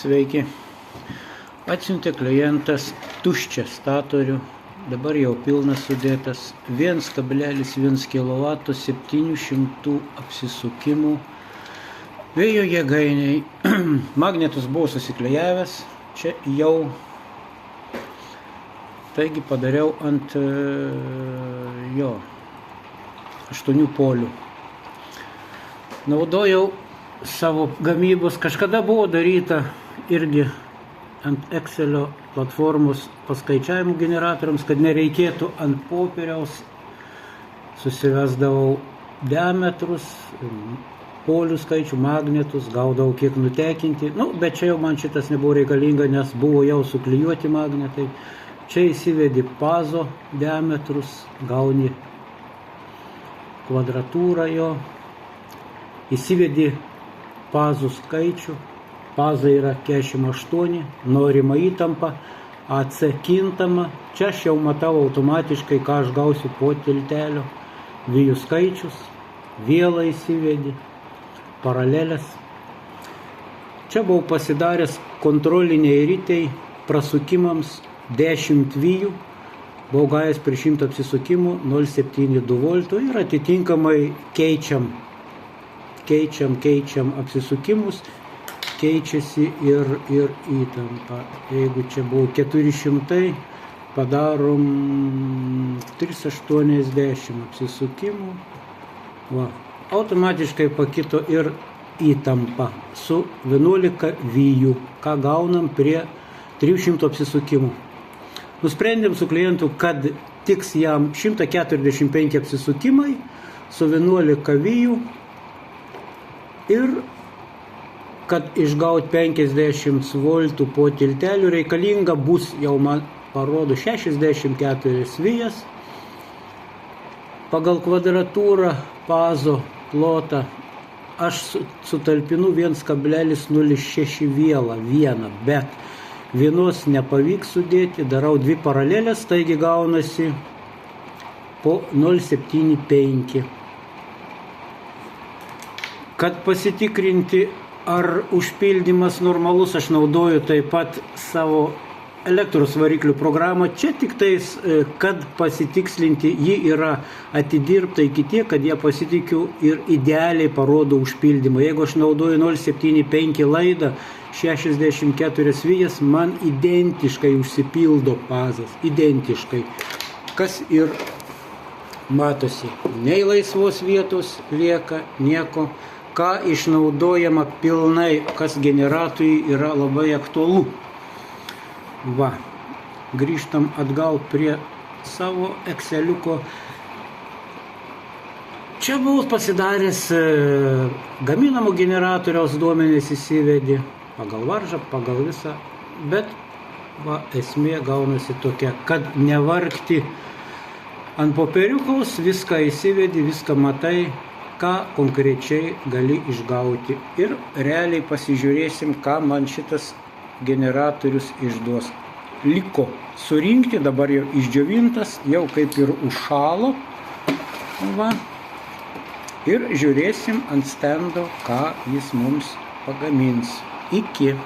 Sveiki. Atsiuntė klientas tuščią statorių, dabar jau pilnas sudėtas 1,1 kW 700 apsisukimų vėjo jėgainiai. Magnetus buvo susiklijavęs, čia jau, taigi padariau ant 8 polių. Naudojau savo gamybos, kažkada buvo daryta irgi ant Excelio platformos paskaičiavimų generatoriams, kad nereikėtų ant popieriaus, susivesdavau diametrus, polių skaičių, magnetus, gaudavau kiek nutekinti, bet čia jau man šitas nebuvo reikalinga, nes buvo jau suklijuoti magnetai. Čia įsivedi pazo diametrus, gauni kvadratūrą jo, įsivedi pazų skaičių, paza yra 48, norima įtampa, AC kintama, čia aš jau matau automatiškai, ką aš gausiu po tiltelio, vijų skaičius, vėlą įsivedi, paralelės. Čia buvau pasidaręs kontroliniai ritei prasukimams 10 vijų, buvau gavęs prie 100 apsisukimų 0,72 V ir atitinkamai keičiam apsisukimus, keičiasi ir įtampa. Jeigu čia buvo 400, padarom 380 apsisukimų. Automatiškai pakito ir įtampa su 11 vijų, ką gaunam prie 300 apsisukimų. Nusprendėm su klientu, kad tiks jam 145 apsisukimai su 11 vijų ir kad išgauti 50 V po tilteliu reikalinga bus, jau man parodo 64 vijas. Pagal kvadratūrą pazo plotą aš sutalpinu 1,06 vieną, bet vienos nepavyks sudėti, darau 2 paralelės, taigi gaunasi po 0,75. Kad pasitikrinti, ar užpildymas normalus, aš naudoju taip pat savo elektros variklių programą. Čia tik tais, kad pasitikslinti, ji yra atidirbta iki tiek, kad jie pasitikiu ir idealiai parodo užpildymą. Jeigu aš naudoju 0,75 laidą, 64 vijas, man identiškai užsipildo pazas. Identiškai. Kas ir matosi. Nei laisvos vietos lieka, nieko. Ką išnaudojama pilnai, kas generatoriui yra labai aktualu. Grįžtam atgal prie savo Exceliuko. Čia buvau pasidaręs gaminamo generatoriaus duomenys įsivedi pagal varžą, pagal visą, bet esmė gaunasi tokia, kad nevargti ant popieriukaus, viską įsivedi, viską matai, ką konkrečiai gali išgauti. Ir realiai pasižiūrėsim, ką man šitas generatorius išduos. Liko surinkti, dabar jau išdžiovintas, jau kaip ir užšalo. Ir žiūrėsim ant stendo, ką jis mums pagamins. Iki.